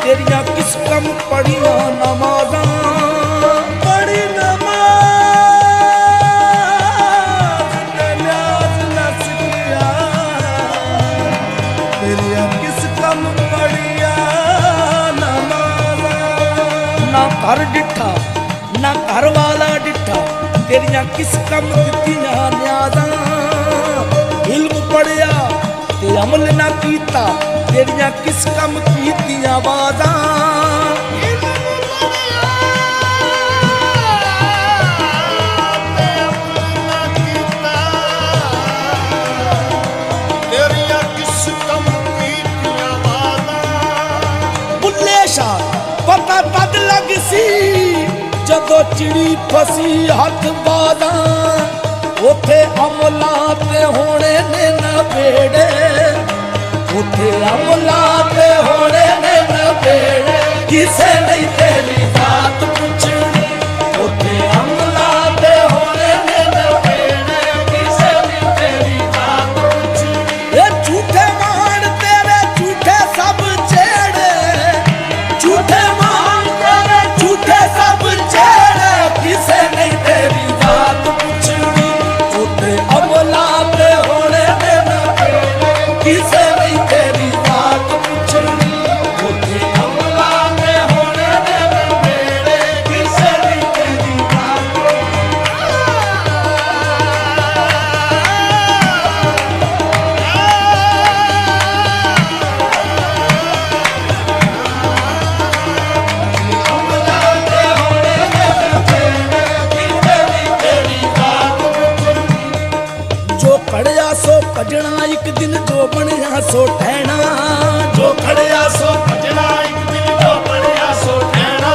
तेरिया किस कम पढ़िया नमाज़ां पढ़ी नमाज़ ते न्याज़ न सिखिया तेरिया किस कम पढ़िया नमाज़ां ना घर डिठा ना घर वाला डिठा तेरिया किस कम दित्तियां न्याज़ां इल्म पढ़िया ते अमल ना कीता तेरिया किस कम कीतियां वाज़ां तेरिया किस कम कीतियां वाज़ां बुल्ले शाह पता तद लग सी जदों चिड़ी फसी हथ बाज़ां उथे अमला ते होने ने नबेड़े उथे अमला ते होने ने नबेड़े किसे नहीं तेरी बात पूछनी उथे अमला ते होने ने नबेड़े किसे नहीं तेरी बात पूछनी ये झूठे मान तेरे झूठे सब छेड़े झूठे मान तेरे झूठे सब छेड़े किसे नहीं तेरी बात पूछनी उथे अमला ते होने ने नबेड़े किसे नहीं तेरी बात पूछनी उथे अमला ते होने ने नबेड़े किसे नहीं तेरी बात अमला ते होने ने नबेड़े किसे नहीं तेरी बात पूछनी जो खड़िया सो भजना एक दिन जो बनया सो ठहना जो खड़िया सो भजना एक दिन जो बनया सो ठहना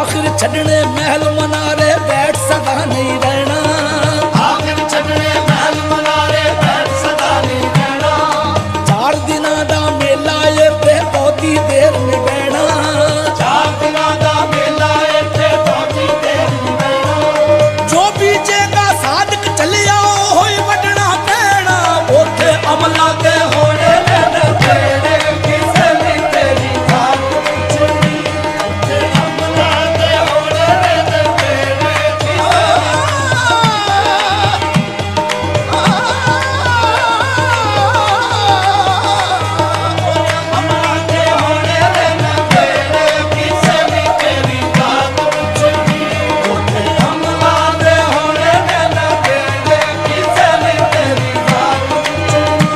आखिर छड़ने महल मनारे बैठ सदा नहीं रहना आखिर छड़ने महल मनारे बैठ सदा नहीं रहना 4 दिना दा मेला ये ते बहुती देर में बहना 4 दिना दा मेला इत्थे बहुती देर नहीं रहना जो बीजेगा साधक चलिया होई वडना पैना उथे अमला ते होने ने नबेड़े किसे नहीं तेरी बात पूछनी ते अमला ते होने ने नबेड़े अमला ते होने ने नबेड़े किसे नहीं तेरी बात पूछनी ते अमला ते होने ने नबेड़े किसे नहीं तेरी बात पूछनी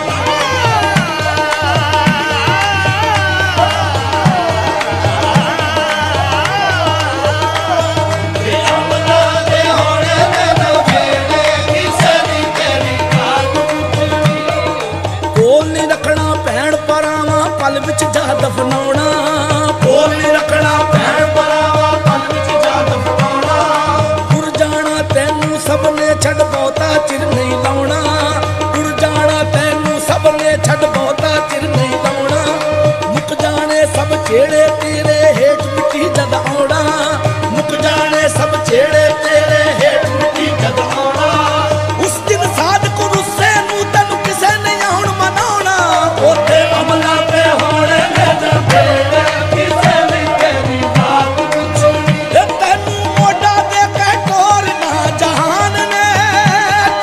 ते अमला ते होने ने नबेड़े किसे नहीं तेरी बात पूछनी कोल नहीं रखना भैन परावा पल विच जा दफनाउणा कोल नहीं रखना भैन भरावा पल विच जा दफनाउणा टुर जाना तैनू सबने छड़ बहुता चिर नहीं लाउणा टुर जाना तैनू सबने छड़ बहुता चिर नहीं लाउणा मुक जाने सब छेड़े तेरे हेठ मिट्टी जद आउणा मुक जाने सब छेड़े तेरे हेठ मिट्टी जद आउणा उस दिन साधक रुस्से नू तैनू किसे नहीं आउण मनाउणा उथे अमला ते होने ने नबेड़े किसे नहीं तेरी बात पूछनी ते तैनू मोढा दे के टोरना जहान ने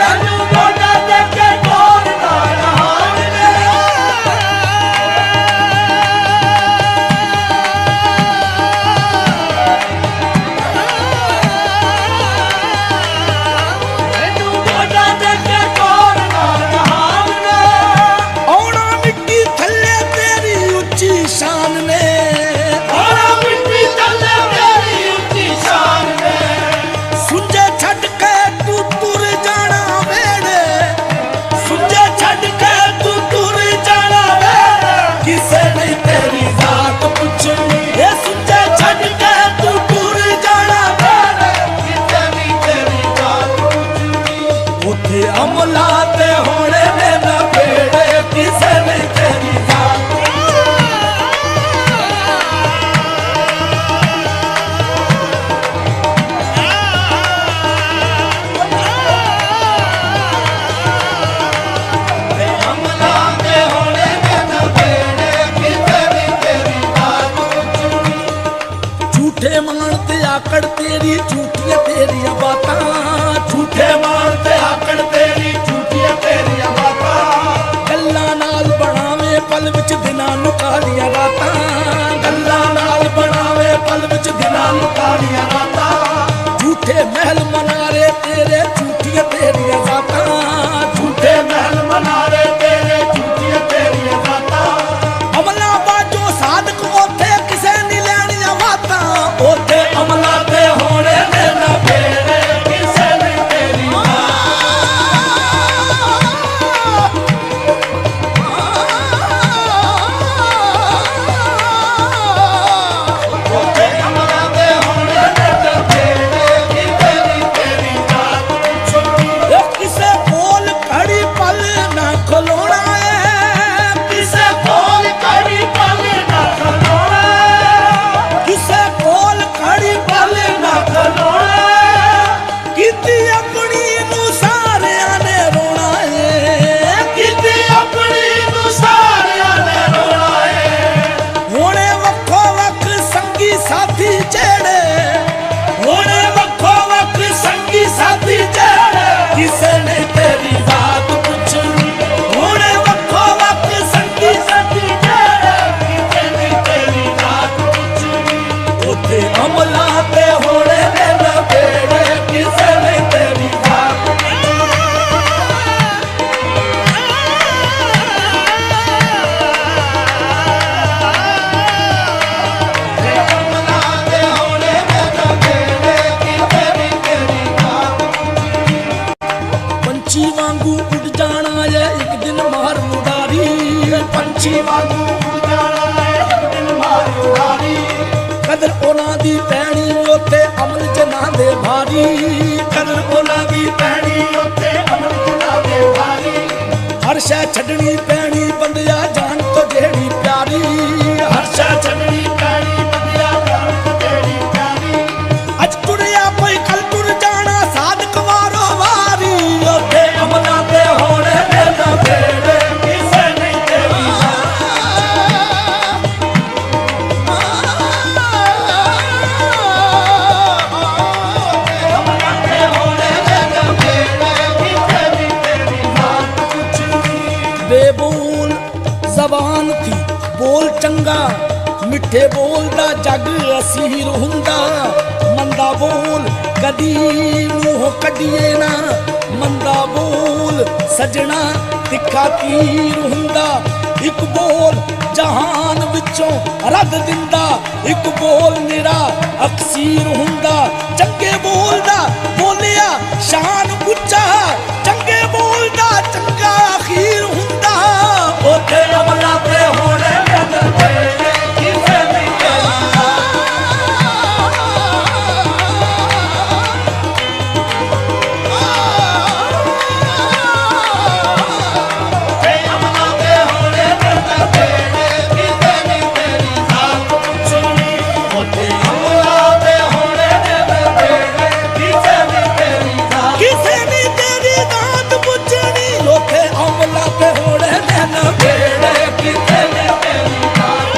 तैनू मोढा दे के टोरना जहान ने तैनू मोढा दे के टोरना जहान ने औना मिट्टी थल्ले तेरी उच्ची शान ने औना मिट्टी थल्ले तेरी उच्ची शान ने सुंजे छड़ के तू तुर जाना वेड़े सुंजे छड़ के तू तुर जाना वेड़े किसे नहीं तेरी बात पूछनी ये सुंजे छड़ के तू तुर जाना वेड़े किसे नहीं तेरी बात पूछनी उथे अमला ते होने ने नबेड़े किसे नहीं तेरी बात ते अमला ते होने ने नबेड़े किसे नहीं तेरी बात महल मनारे तेरे झूठियां तेरियां जातां झूठे महल मनारे तेरे झूठियां तेरियां बातां अमला बाजो साधक ओथे किसे नहीं लैणियां बातां ओथे अमला ते होने ने ना बेड़े किसे ने तेरी ओथे अमला ते होने ने ना बेड़े किसे ने तेरी बात छुट्टी ए किसे बोल खड़ी पल ना खलोना है किसे बोल कड़ी पल ना खलोना किसे बोल खड़ी पल ना खलोना कीती अपनी नू सारियां ने रोना है किते अपनी नू सारियां ने रोना है हुणे वक्खो वक्ख संगी साथी जेड़े हुणे वक्खो वक्ख संगी साथी जेड़े किसे ने तेरी बात पुछनी हुणे वक्खो वक्ख संगी साथी जेड़े किसे ने तेरी बात पुछनी ओथे अमला ते होने ने ना बेड़े किसे ने तेरी बात अमला ते होने ने ना बेड़े किसे ने तेरी बात पंछी वांगू उड़ जाना है एक दिन मार मुरारी पंछी वांगू उड़ जाना है एक दिन मार उड़ारी कदर ओना दी पैणी ओथे अमल जना दे भारी कदर ओना दी पैणी उत्ते अमल जना दे भारी हर शै छडनी पैणी बंदिया जान तो जेड़ी प्यारी हर्षा छडनी पैणी बंदिया जान तेरी प्यारी अज टुरिया कोई कल टुर जाना साधक वारो वारी ओथे अमला ते होने ने ना बेड़े किसे नहीं तेरी अमला ते होने ने ना बेड़े किसे नहीं तेरी बात पुछनी बेबोल जबान थी बोल चंगा मिठे बोल दा जग असीर हुंदा मंदा बोल कदी मूंह कढिए ना मंदा बोल सजना तिखा तीर हुंदा एक बोल जहान विचों रद दिंदा एक बोल निरा अक्सीर हुंदा चंगे बोल दा बोलिया शान उच्चा चंगे बोल दा चंगा अखीर हुंदा ओथे अमला ते होने ने ना बेड़े किसे नहीं तेरी ओथे अमला ते होने ने ना बेड़े किसे नहीं तेरी बात पुछनी ओथे अमला ते होने ने ना बेड़े किसे नहीं तेरी बात किसे नी तेरी दात पुछनी ओथे अमला ते होणे ने न बेड़े किसे नहीं तेरी बात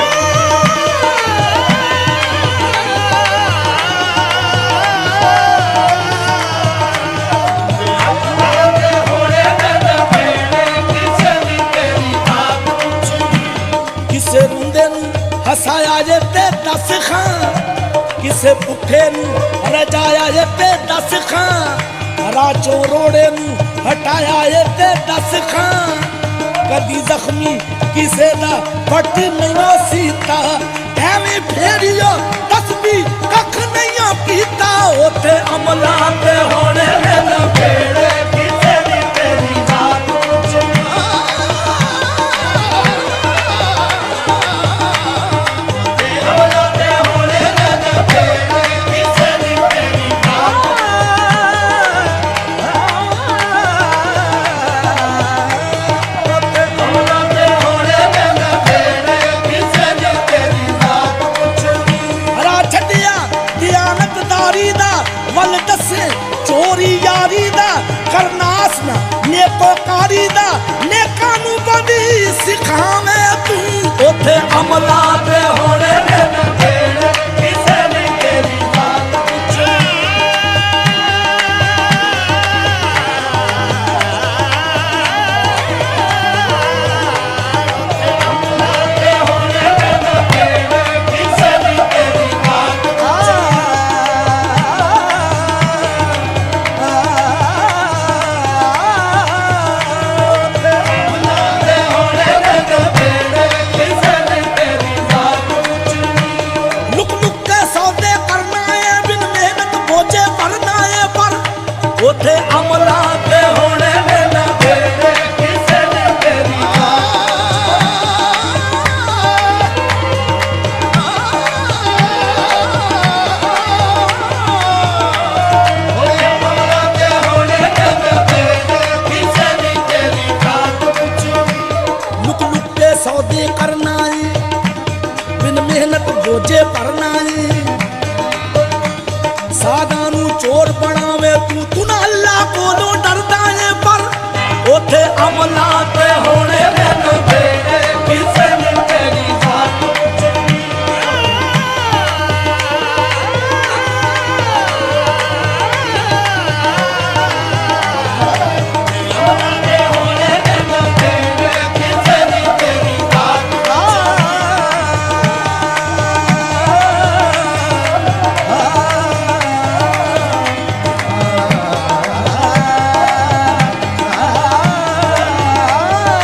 अमला ते होने ने ना बेड़े किसे नहीं तेरी बात पुछनी किसे रुंदे नू हसाया जे ते दस खां किसे पुठे नू रजाया जे ते दस खां राचों रोड़े नू हटाया जे ते दस खां कदी जख्मी किसे दा फट नहीं सीता एवें फेरियो तस्बी कख नहीं कीता ओथे अमला ते होणे ने न बेड़े किसे नहीं तेरी बात पुछनी अमला ते होने ने ना बेड़े किसे नहीं तेरी बात अमला ते होने ने ना बेड़े किसे नहीं तेरी बात पुछनी हरा छड़िया दियानतदारी दा वल दसे चोरी यारी दा करनास ना नेकोकारी दा नेका नू बदी सिखावे तू ओथे अमला ते होने ने ना बेड़े किसे नहीं तेरी बात पुछनी अमला ते होने ने ना बेड़े किसे नहीं तेरी बात पुछनी ਉੱਥੇ ਅਮਲਾਂ ਤੇ ਹੋਣੇ ਨੇ ਨਵੇੜੇ ਕਿਸੇ ਨੇ ਤੇਰੀ ਓਏ ਅਮਲਾਂ ਤੇ ਹੋਣੇ ਨੇ ਨਵੇੜੇ ਕਿਸੇ ਨੇ ਤੇਰੀ ਬਾਤ ਪੁੱਛਣੀ ਲੁਕ ਲੁਕ ਕੇ ਸੌਦੇ ਕਰਨਾ ਏ ਬਿਨ ਮਿਹਨਤ ਬੋਝੇ ਭਰਨਾ ਏ ਸਾਧਾਂ ਨੂੰ ਚੋਰ ਬਣਾਵੇ ਤੂੰ ਨਾ ਅੱਲਾ ਕੋਲੋਂ ਡਰਦਾ ਏ ਪਰ ਉੱਥੇ ਅਮਲਾਂ ਤੇ ਹੋਣੇ ਨੇ ਨਵੇੜੇ ਕਿਸੇ ਨੇ ਤੇਰੀ ਬਾਤ ਪੁੱਛਣੀ ਅਮਲਾਂ ਤੇ ਹੋਣੇ ਨੇ ਨਵੇੜੇ ਕਿਸੇ ਨੇ ਤੇਰੀ ਬਾਤ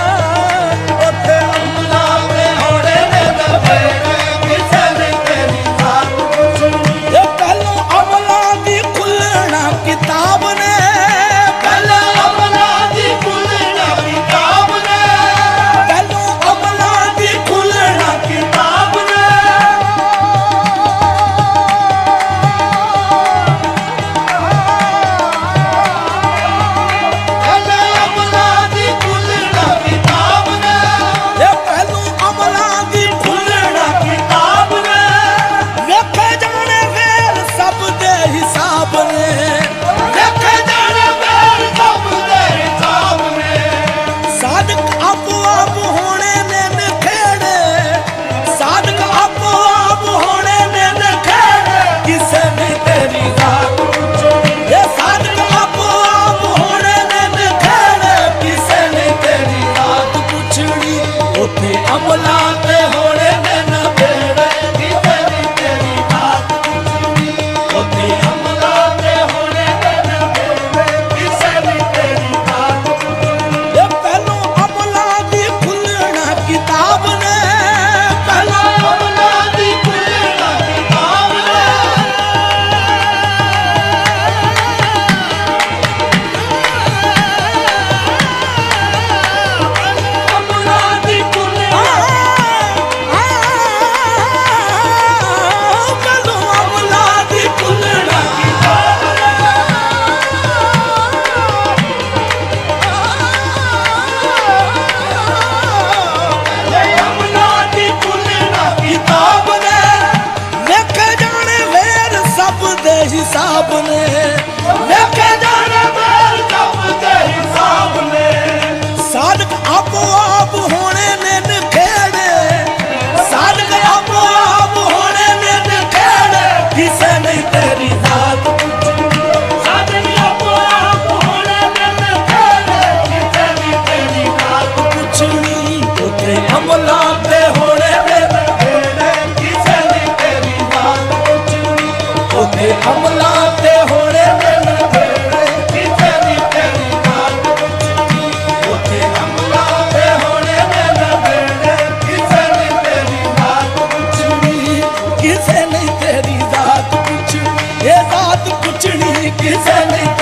ਉੱਥੇ ਅਮਲਾਂ ਤੇ ਹੋਣੇ ਨੇ ਨਵੇੜੇ ਕਿਸੇ ਨੇ ਤੇਰੀ ਬਾਤ ਪੁੱਛਣੀ ਇਹ ਪਹਿਲੋਂ ਅਮਲਾਂ ਦੀ ਖੁੱਲਣਾ ਕਿਤਾਬ ਨੇ ਪਹਿਲਾਂ ਅਮਲਾਂ ਦੀ ਖੁੱਲਣਾ ਕਿਤਾਬ ਨੇ ਪਹਿਲੋਂ ਅਮਲਾਂ ਦੀ ਖੁੱਲਣਾ ਕਿਤਾਬ ਨੇ ਪਹਿਲਾਂ ਅਮਲਾਂ ਦੀ ਖੁੱਲਣਾ ਕਿਤਾਬ ਨੇ ਇਹ ਪਹਿਲੋਂ ਅਮਲਾਂ ਦੀ ਖੁੱਲਣਾ ਕਿਤਾਬ ਨੇ ਵੇਖੇ ਜਾਣੇ ਫੇਰ ਸਭ ਦੇ ਹਿਸਾਬ ਨੇ ਵੇਖੇ ਜਾਣੇ ਫੇਰ ਸਭ ਦੇ ਹਿਸਾਬ ਨੇ ਸਾਧਕ ਆਪੋ ਆਪ ਹੋਣੇ ਨੇ ਨਖੇੜੇ ਸਾਧਕ ਆਪੋ ਆਪ ਹੋਣੇ ਨੇ ਨਖੇੜੇ ਕਿਸੇ ਨੇ ਤੇਰੀ ਜ਼ਾਤ ਪੁੱਛਣੀ ਇਹ ਸਾਧਕ ਆਪੋ ਆਪ ਹੋਣੇ ਨੇ ਨਖੇੜੇ ਕਿਸੇ ਨੇ ਤੇਰੀ ਜ਼ਾਤ ਪੁੱਛਣੀ ਉੱਥੇ ਅਮਲਾਂ ਤੇ ਹੋਣੇ ਨੇ ਨਵੇੜੇ ਕਿਸੇ ਨੇ ਤੇਰੀ ਬਾਤ ਪੁੱਛਣੀ ਉੱਥੇ ਅਮਲਾਂ ਤੇ ਹੋਣੇ ਨੇ ਨਵੇੜੇ ਕਿਸੇ ਨੇ ਤੇਰੀ ਬਾਤ ਪੁੱਛਣੀ ਇਹ ਪਹਿਲੋਂ ਅਮਲਾਂ ਦੀ ਖੁੱਲਣਾ ਕਿਤਾਬ ਨੇ ਪਹਿਲੋਂ ਅਮਲਾਂ ਦੀ ਖੁੱਲਣਾ ਕਿਤਾਬ ਨੇ ਅਮਲਾਂ ਦੀ ਖੁੱਲਣਾ ਪਹਿਲੋਂ ਅਮਲਾਂ ਦੀ ਖੁੱਲਣਾ ਅਮਲਾਂ ਦੀ ਖੁੱਲਣਾ ਕਿਤਾਬ ਨੇ ਵੇਖੇ ਜਾਣੇ ਫੇਰ ਸਭ ਦੇ ਹਿਸਾਬ ਨੇ ਵੇਖੇ ਜਾਣੇ ਫੇਰ ਸਭ ਦੇ ਹਿਸਾਬ ਨੇ ਸਾਧਕ ਆਪੋ ਆਪ ਹੋਣੇ ਨੇ ਨਖੇੜੇ ਸਾਧਕ ਆਪੋ ਆਪ ਹੋਣੇ ਨੇ ਨਖੇੜੇ ਕਿਸੇ ਨੇ ਤੇਰੀ ਜ਼ਾਤ ਸਾਧਨ ਆਪੋ ਆਪ ਹੋਣੇ ਨੇ ਨਖੇੜੇ ਕਿਸੇ ਨੇ ਤੇਰੀ ਬਾਤ ਪੁੱਛਣੀ ਉੱਥੇ ਅਮਲਾਂ ਤੇ ਹੋਣੇ ਨੇ ਨਵੇੜੇ ਕਿਸੇ ਨੇ ਤੇਰੀ ਬਾਤ ਪੁੱਛਣੀ ਉੱਥੇ ਅਮਲਾਂ ਤੇ ਹੋਣੇ ਨੇ ਨਵੇੜੇ ਕਿਸੇ ਨੇ ਤੇਰੀ ਬਾਤ ਪੁੱਛਣੀ ਉੱਥੇ ਅਮਲਾਂ ਤੇ ਹੋਣੇ ਨੇ ਨਵੇੜੇ ਕਿਸੇ ਨੇ ਤੇਰੀ ਬਾਤ ਪੁੱਛਣੀ ਕਿਸੇ ਨੇ ਤੇਰੀ ਜ਼ਾਤ ਪੁੱਛਣੀ ਇਹ ਜ਼ਾਤ ਪੁੱਛਣੀ ਕਿਸੇ ਨੇ